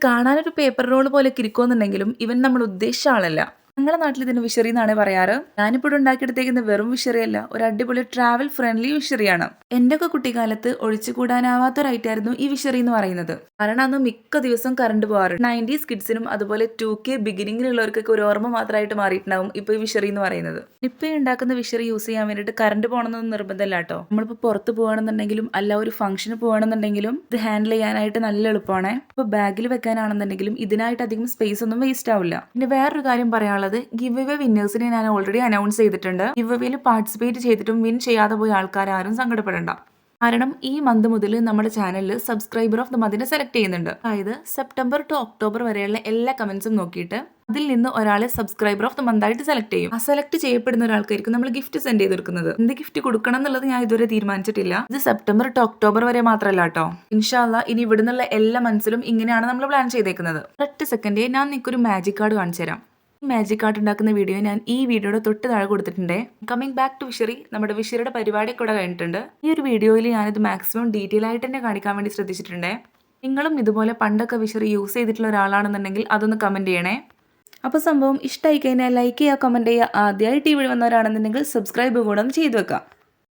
കാണാനൊരു paper roll പോലെ ഇരിക്കുമെന്നുണ്ടെങ്കിലും ഇവൻ നമ്മൾ ഉദ്ദേശിച്ച ആളല്ല. ഞങ്ങളുടെ നാട്ടിൽ ഇതിന് വിഷറി എന്നാണ് പറയാറ്. ഞാനിപ്പോൾ ഉണ്ടാക്കിയെടുത്തേക്കുന്ന വെറും വിഷറിയല്ല, ഒരു അടിപൊളി ട്രാവൽ ഫ്രണ്ട്ലി വിഷറിയാണ്. എന്റെ ഒക്കെ കുട്ടിക്കാലത്ത് ഒഴിച്ചുകൂടാനാവാത്തൊരു ഐറ്റായിരുന്നു ഈ വിഷറി എന്ന് പറയുന്നത്. കാരണം അന്ന് മിക്ക ദിവസം കറണ്ട് പോകാറുണ്ട്. 90s കിഡ്സിനും അതുപോലെ 2K ബിഗിനിങ്ങിലുള്ളവർക്കൊക്കെ ഒരു ഓർമ്മ മാത്രമായിട്ട് മാറിയിട്ടുണ്ടാവും ഇപ്പൊ ഈ വിഷറി എന്ന് പറയുന്നത്. ഇപ്പൊ ഉണ്ടാക്കുന്ന വിഷറി യൂസ് ചെയ്യാൻ വേണ്ടിയിട്ട് കറണ്ട് പോകണമെന്നൊന്നും നിർബന്ധമല്ല കേട്ടോ. നമ്മളിപ്പോൾ പുറത്ത് പോകണമെന്നുണ്ടെങ്കിലും അല്ല ഒരു ഫംഗ്ഷന് പോകണമെന്നുണ്ടെങ്കിലും ഇത് ഹാൻഡിൽ ചെയ്യാനായിട്ട് നല്ല എളുപ്പമാണ്. ഇപ്പൊ ബാഗിൽ വെക്കാനാണെന്നുണ്ടെങ്കിലും ഇതിനായിട്ട് അധികം സ്പേസ് ഒന്നും വേസ്റ്റ് ആവില്ല. പിന്നെ വേറൊരു കാര്യം പറയാനുള്ളത്, ഗിവ് അവേ വിന്നേഴ്സിനെ ഞാൻ ഓൾറെഡി അനൗൺസ് ചെയ്തിട്ടുണ്ട്. ഗിവ് അവേയിൽ പാർട്ടിസിപ്പേറ്റ് ചെയ്തിട്ടും വിൻ ചെയ്യാതെ പോയ ആൾക്കാർ ആരും സങ്കടപ്പെടേണ്ട. കാരണം ഈ മന്ത് മുതൽ നമ്മുടെ ചാനലിൽ സബ്സ്ക്രൈബർ ഓഫ് ദ മന്തിനെ സെലക്ട് ചെയ്യുന്നുണ്ട്. അതായത് സെപ്റ്റംബർ ടു ഒക്ടോബർ വരെയുള്ള എല്ലാ കമന്റ്സും നോക്കിയിട്ട് അതിൽ നിന്ന് ഒരാളെ സബ്സ്ക്രൈബർ ഓഫ് ദ മന്ത് ആയിട്ട് സെലക്ട് ചെയ്യും. ആ സെലക്ട് ചെയ്യപ്പെടുന്ന ഒരാൾക്കായിരിക്കും നമ്മൾ ഗിഫ്റ്റ് സെൻഡ് ചെയ്ത് കൊടുക്കുന്നത്. എന്ത് ഗിഫ്റ്റ് കൊടുക്കണം എന്നുള്ളത് ഞാൻ ഇതുവരെ തീരുമാനിച്ചിട്ടില്ല. ഇത് സെപ്റ്റംബർ ടു ഒക്ടോബർ വരെ മാത്രമല്ല കേട്ടോ. ഇൻഷാ അല്ലാഹ് ഇനി ഇവിടുന്നുള്ള എല്ലാ മന്ത്സിലും ഇങ്ങനെയാണ് നമ്മൾ പ്ലാൻ ചെയ്തേക്കുന്നത്. ഒറ്റ സെക്കൻഡ് ഞാൻ നിനക്കൊരു മാജിക് കാർഡ് കാണിച്ചു തരാം. മാജിക് കാർഡ് ഉണ്ടാക്കുന്ന വീഡിയോ ഞാൻ ഈ വീഡിയോയുടെ തൊട്ട് താഴെ കൊടുത്തിട്ടുണ്ട്. കമ്മിങ് ബാക്ക് ടു വിഷറി, നമ്മുടെ വിഷറിയുടെ പരിപാടി കൂടെ കഴിഞ്ഞിട്ടുണ്ട്. ഈ ഒരു വീഡിയോയിൽ ഞാനിത് മാക്സിമം ഡീറ്റെയിൽ ആയിട്ട് തന്നെ കാണിക്കാൻ വേണ്ടി ശ്രദ്ധിച്ചിട്ടുണ്ട്. നിങ്ങളും ഇതുപോലെ പണ്ടൊക്കെ വിഷറി യൂസ് ചെയ്തിട്ടുള്ള ഒരാളാണെന്നുണ്ടെങ്കിൽ അതൊന്ന് കമന്റ് ചെയ്യണേ. അപ്പോൾ സംഭവം ഇഷ്ടമായി കഴിഞ്ഞാൽ ലൈക്ക് ചെയ്യുക, കമന്റ് ചെയ്യുക. ആദ്യമായിട്ട് ഈ വീഡിയോ വന്നവരാണെന്നുണ്ടെങ്കിൽ സബ്സ്ക്രൈബ് കൂടെ ഒന്ന് ചെയ്തു വെക്കാം.